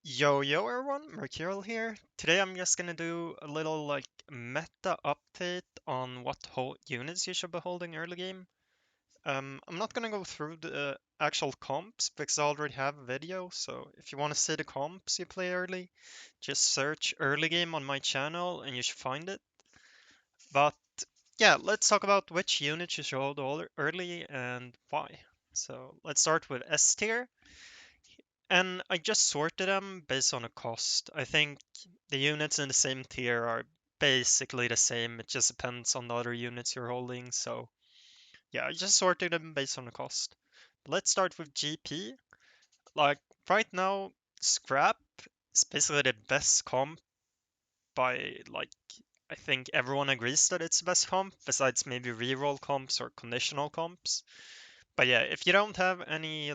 Yo everyone, Mercurial here. Today I'm just gonna do a little meta update on what units you should be holding early game. I'm not gonna go through the actual comps because I already have a video, so if you want to see the comps you play early, just search early game on my channel and you should find it. But yeah, let's talk about which units you should hold early and why. So let's start with S tier. And I just sorted them based on a cost. I think the units in the same tier are basically the same. It just depends on the other units you're holding. So yeah, I just sorted them based on the cost. Let's start with GP. Like right now, Scrap is basically the best comp by I think everyone agrees that it's the best comp, besides maybe reroll comps or conditional comps. But yeah, if you don't have any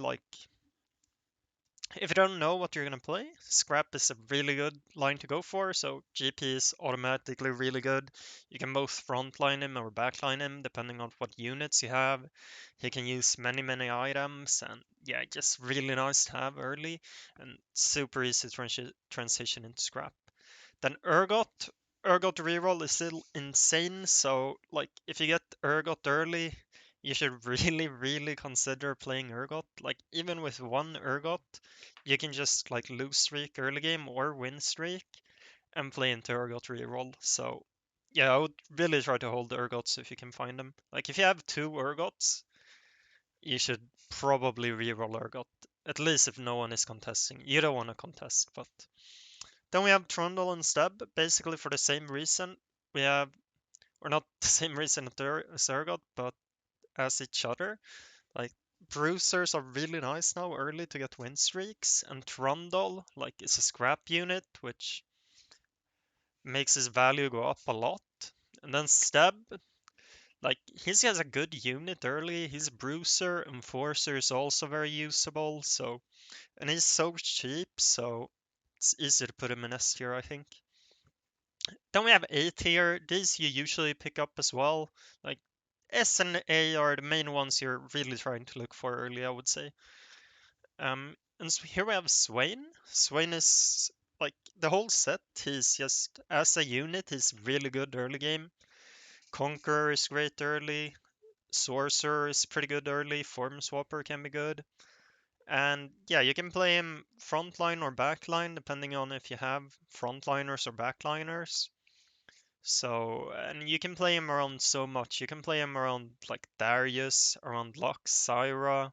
if you don't know what you're going to play, Scrap is a really good line to go for, so GP is automatically really good. You can both frontline him or backline him, depending on what units you have. He can use many items, and yeah, just really nice to have early, and super easy to transition into Scrap. Then Urgot reroll is still insane, so if you get Urgot early, you should really consider playing Urgot. Like even with one Urgot, you can just lose streak early game or win streak and play into Urgot reroll. So yeah, I would really try to hold the Urgots if you can find them. Like if you have two Urgots, you should probably reroll Urgot. At least if no one is contesting. You don't want to contest, but then we have Trundle and Steb, basically for the same reason. We have, or not the same reason as Urgot, but as each other. Like, Bruisers are really nice now early to get win streaks, and Trundle, is a scrap unit, which makes his value go up a lot. And then Steb, he has a good unit early. He's a Bruiser, Enforcer is also very usable, so, and he's so cheap, so it's easy to put him in S tier, I think. Then we have A tier. These you usually pick up as well. Like S and A are the main ones you're really trying to look for early, I would say. And so here we have Swain. Swain is the whole set. He's just as a unit, he's really good early game. Conqueror is great early. Sorcerer is pretty good early. Form Swapper can be good. And yeah, you can play him frontline or backline depending on if you have frontliners or backliners. So, and you can play him around so much. You can play him around Darius, around Lux, Syra,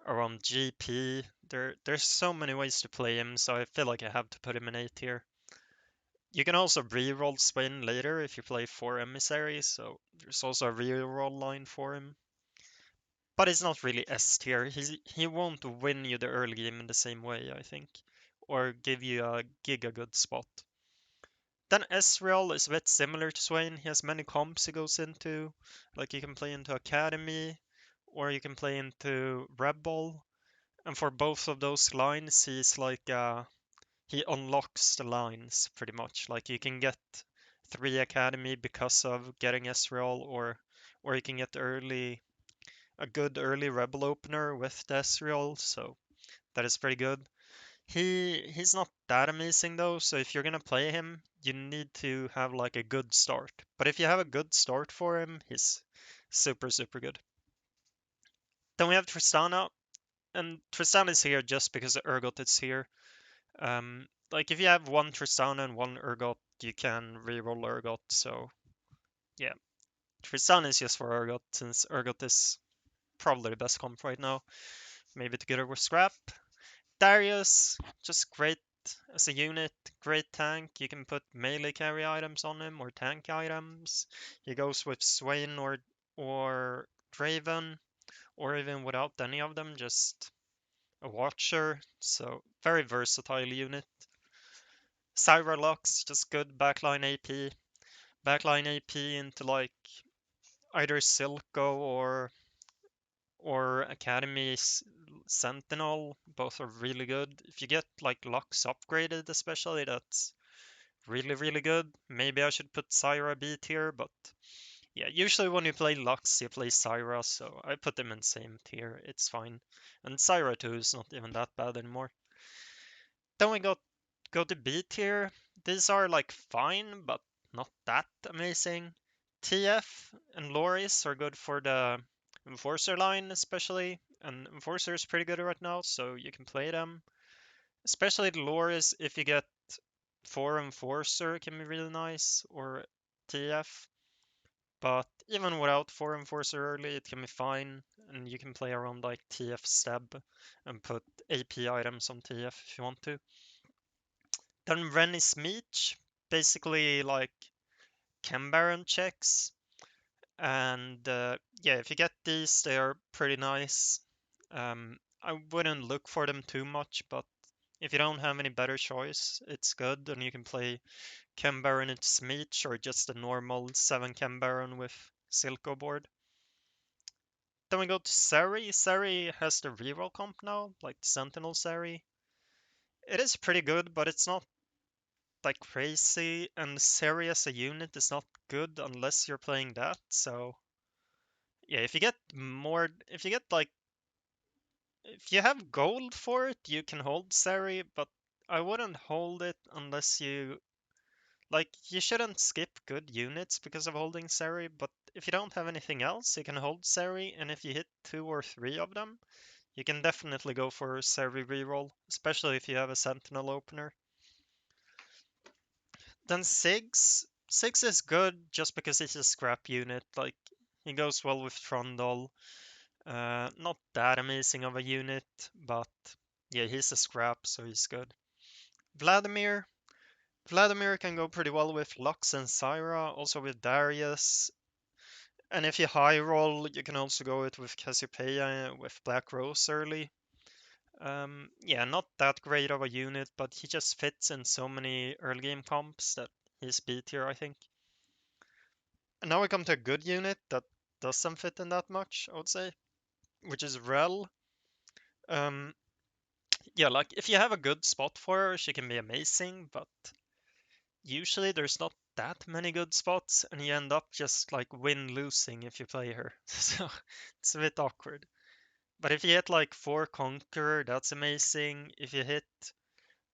around GP. There's so many ways to play him, so I feel like I have to put him in A tier. You can also reroll Swin later if you play 4 emissaries, so there's also a reroll line for him. But it's not really S tier. He won't win you the early game in the same way, I think, or give you a giga good spot. Then Ezreal is a bit similar to Swain. He has many comps he goes into. Like you can play into Academy or you can play into Rebel. And for both of those lines, he unlocks the lines pretty much. Like you can get 3 Academy because of getting Ezreal, or you can get a good early Rebel opener with the Ezreal. So that is pretty good. He's not that amazing though, so if you're gonna play him, you need to have a good start. But if you have a good start for him, he's super good. Then we have Tristana, and Tristana is here just because Urgot is here. If you have one Tristana and one Urgot, you can reroll Urgot. So yeah, Tristana is just for Urgot since Urgot is probably the best comp right now. Maybe together with Scrap. Darius, just great as a unit, great tank. You can put melee carry items on him or tank items. He goes with Swain or Draven, or even without any of them, just a Watcher. So very versatile unit. Syra Lux, just good backline AP. Backline AP into either Silco or Academy Sentinel, both are really good. If you get Lux upgraded especially, that's really good. Maybe I should put Syra B tier, but yeah, usually when you play Lux, you play Syra, so I put them in same tier, it's fine. And Syra 2 is not even that bad anymore. Then we go to B tier. These are like fine, but not that amazing. TF and Loris are good for the Enforcer line, especially. And Enforcer is pretty good right now, so you can play them. Especially the Loris, if you get 4 Enforcer, can be really nice, or TF. But even without 4 Enforcer early, it can be fine, and you can play around like TF Stab and put AP items on TF if you want to. Then Ren is Meech, basically like Chem Baron checks. And yeah, if you get these, they are pretty nice. I wouldn't look for them too much, but if you don't have any better choice, it's good, and you can play Chem Baron and Smeech or just a normal 7 Chem Baron with Silco board. Then we go to Seri. Seri has the reroll comp now, like Sentinel Seri. It is pretty good, but it's not like crazy, and Seri as a unit is not good unless you're playing that, so yeah, if you get like, if you have gold for it, you can hold Seri, but I wouldn't hold it unless you shouldn't skip good units because of holding Seri, but if you don't have anything else, you can hold Seri, and if you hit 2 or 3 of them, you can definitely go for Seri reroll, especially if you have a Sentinel opener. Then Six is good just because he's a scrap unit. Like, he goes well with Trundle. Not that amazing of a unit, but yeah, he's a scrap, so he's good. Vladimir. Vladimir can go pretty well with Lux and Syra, also with Darius. And if you high roll, you can also go it with Cassiopeia with Black Rose early. Yeah, not that great of a unit, but he just fits in so many early game comps that he's B tier, I think. And now we come to a good unit that doesn't fit in that much, I would say, which is Rel. Um, yeah, like if you have a good spot for her, she can be amazing, but usually there's not that many good spots, and you end up just like win losing if you play her. So it's a bit awkward. But if you hit like 4 Conqueror, that's amazing. If you hit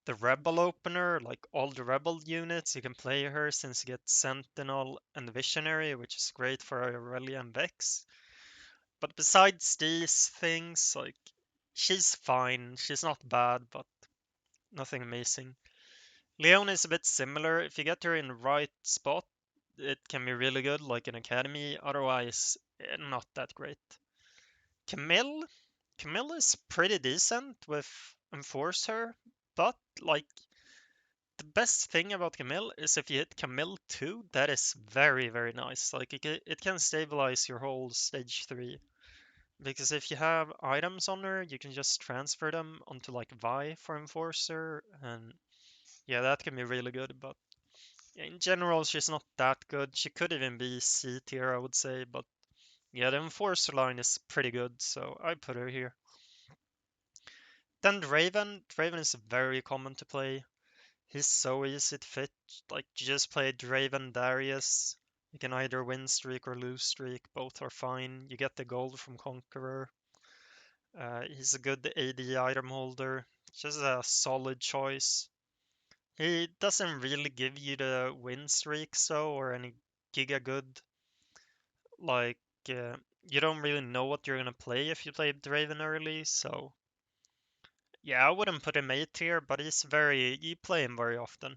the Rebel opener, like all the Rebel units, you can play her since you get Sentinel and Visionary, which is great for Aurelia and Vex. But besides these things, like, she's fine. She's not bad, but nothing amazing. Leon is a bit similar. If you get her in the right spot, it can be really good, like an academy. Otherwise, not that great. Camille, Camille is pretty decent with Enforcer, but like the best thing about Camille is if you hit Camille 2, that is very, very nice. Like it can stabilize your whole stage 3. Because if you have items on her, you can just transfer them onto like Vi for Enforcer, and yeah, that can be really good. But in general, she's not that good. She could even be C tier, I would say. But yeah, the Enforcer line is pretty good, so I put her here. Then Draven. Draven is very common to play. He's so easy to fit. Like, you just play Draven Darius. You can either win streak or lose streak. Both are fine. You get the gold from Conqueror. He's a good AD item holder. Just a solid choice. He doesn't really give you the win streaks though, or any giga good. Like, you don't really know what you're gonna play if you play Draven early, so yeah, I wouldn't put him A tier, but you play him very often.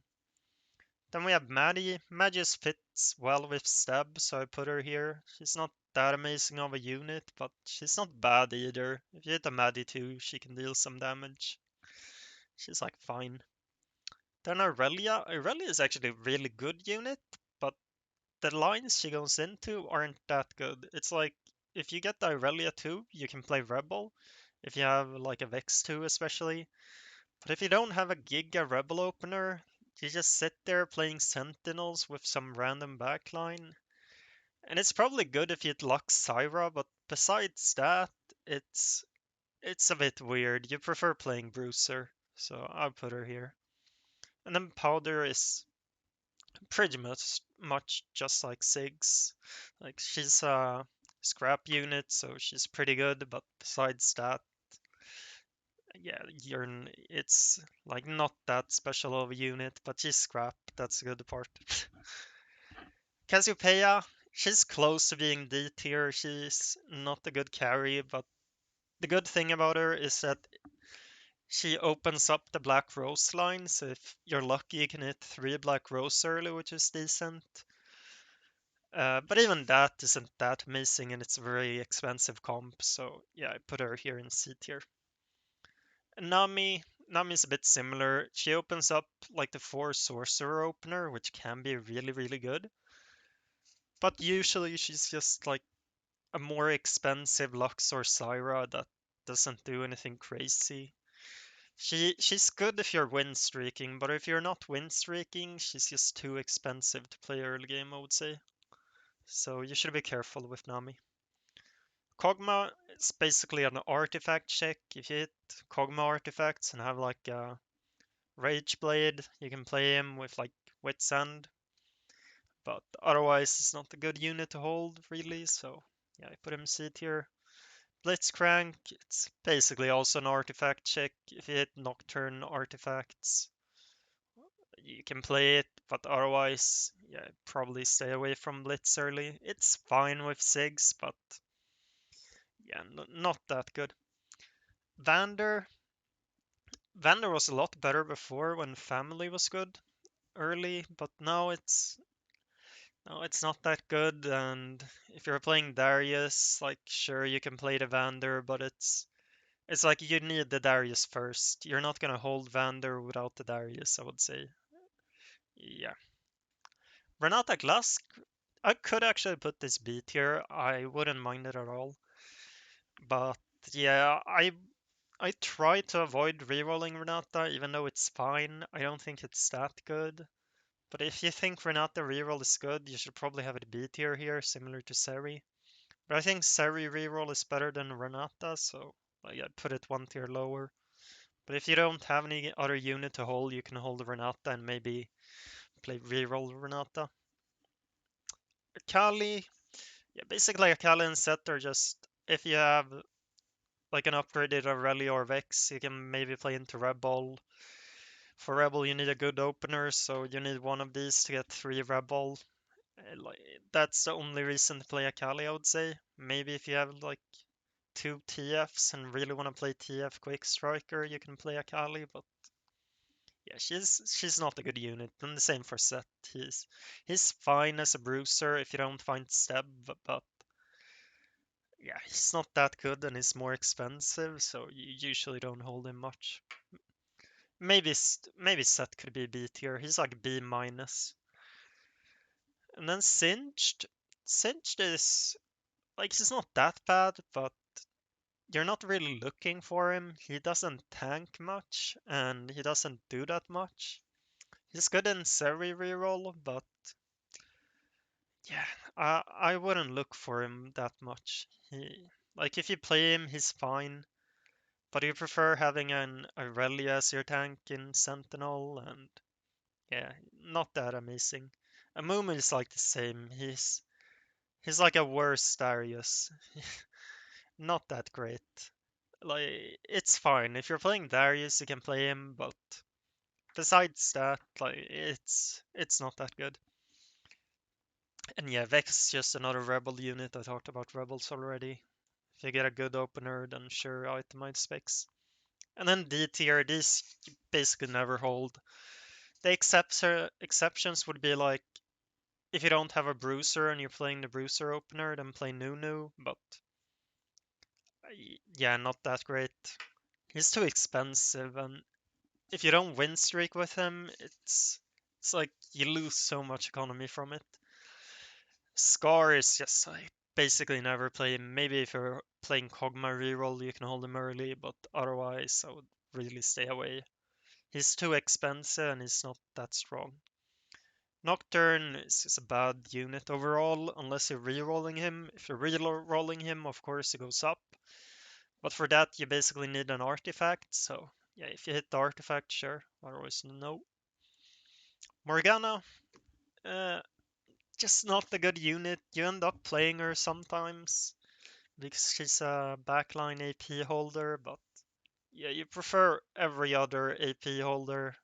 Then we have Maddie. Maddie just fits well with Stab, so I put her here. She's not that amazing of a unit, but she's not bad either. If you hit a Maddie too, she can deal some damage. She's like fine. Then Aurelia. Aurelia is actually a really good unit, but the lines she goes into aren't that good. It's like if you get the Aurelia 2, you can play Rebel. If you have like a Vex 2 especially. But if you don't have a Giga Rebel opener, you just sit there playing Sentinels with some random backline. And it's probably good if you'd lock Syra, but besides that, it's it's a bit weird. You prefer playing Bruiser, so I'll put her here. And then Powder is pretty much just like Sigs. Like, she's a scrap unit, so she's pretty good, but besides that, Yeah, it's like not that special of a unit, but she's scrap. That's the good part. Cassiopeia, she's close to being D tier. She's not a good carry, but the good thing about her is that she opens up the black rose line. So if you're lucky, you can hit 3 black rose early, which is decent. But even that isn't that amazing, and it's a very expensive comp. So yeah, I put her here in C tier. Nami's a bit similar. She opens up like the 4 sorcerer opener, which can be really, really good. But usually she's just like a more expensive Lux or Syra that doesn't do anything crazy. She's good if you're win streaking, but if you're not win streaking, she's just too expensive to play early game, I would say. So you should be careful with Nami. Kog'Maw is basically an artifact check. If you hit Kog'Maw artifacts and have like a Rage Blade, you can play him with like Wit's End, but otherwise it's not a good unit to hold really. So yeah, I put him C tier. Blitzcrank, it's basically also an artifact check. If you hit Nocturne artifacts, you can play it, but otherwise, yeah, probably stay away from Blitz early. It's fine with Sigs, but yeah, not that good. Vander, Vander was a lot better before when Family was good early, but now it's not that good. And if you're playing Darius, like sure you can play the Vander, but it's like you need the Darius first. You're not gonna hold Vander without the Darius, I would say. Yeah. Renata Glass, I could actually put this B tier. I wouldn't mind it at all. But yeah, I try to avoid rerolling Renata, even though it's fine. I don't think it's that good. But if you think Renata reroll is good, you should probably have it B tier here, similar to Seri. But I think Seri reroll is better than Renata, so like, I put it 1 tier lower. But if you don't have any other unit to hold, you can hold Renata and maybe play reroll Renata. Akali, yeah, basically Akali and Set are just, if you have like an upgraded Aurelia or Vex, you can maybe play into Rebel. For Rebel, you need a good opener, so you need one of these to get 3 Rebel. Like, that's the only reason to play Akali, I would say. Maybe if you have like 2 TFs and really want to play TF Quick Striker, you can play Akali, but yeah, she's not a good unit. And the same for Set. He's fine as a bruiser if you don't find Steb, but yeah, he's not that good and he's more expensive, so you usually don't hold him much. Maybe Set could be B tier. He's like B minus. And then Singed. Singed is like he's not that bad, but you're not really looking for him. He doesn't tank much and he doesn't do that much. He's good in Seri reroll, but yeah, I wouldn't look for him that much. Like if you play him, he's fine, but you prefer having an Aurelia as your tank in Sentinel, and yeah, not that amazing. Amumu is like the same. He's like a worse Darius. Not that great. Like it's fine if you're playing Darius, you can play him, but besides that, like it's not that good. And yeah, Vex is just another Rebel unit. I talked about Rebels already. If you get a good opener, then sure, itemize specs. And then D tier, these you basically never hold. The exceptions would be like if you don't have a Bruiser and you're playing the Bruiser opener, then play Nunu. But yeah, not that great. He's too expensive, and if you don't win streak with him, it's like you lose so much economy from it. Scar is just I basically never play him. Maybe if you're playing Kog'Maw reroll, you can hold him early, but otherwise I would really stay away. He's too expensive and he's not that strong. Nocturne is just a bad unit overall, unless you're rerolling him. If you're rerolling him, of course, he goes up. But for that, you basically need an artifact. So, yeah, if you hit the artifact, sure. Otherwise, no. Morgana, uh, just not a good unit. You end up playing her sometimes because she's a backline AP holder, but Yeah, you prefer every other AP holder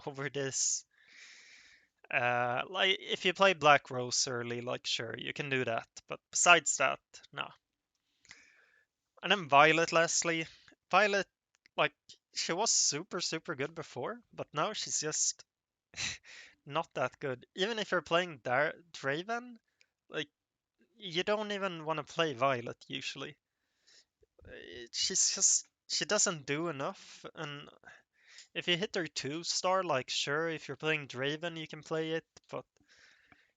over this. Like if you play Black Rose early, like sure you can do that, but besides that, no. And then Violet Leslie, Violet, like she was super good before, but now she's just not that good. Even if you're playing Draven, like you don't even want to play Violet usually. She doesn't do enough, and if you hit her 2-star, like sure, if you're playing Draven, you can play it, but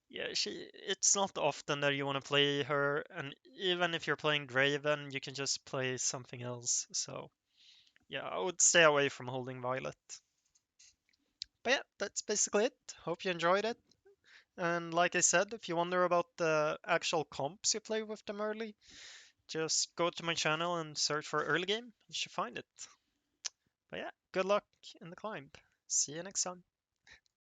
yeah, it's not often that you want to play her, and even if you're playing Draven, you can just play something else. So yeah, I would stay away from holding Violet. But yeah, that's basically it. Hope you enjoyed it. And like I said, if you wonder about the actual comps you play with them early, just go to my channel and search for early game. You should find it. But yeah, good luck in the climb. See you next time.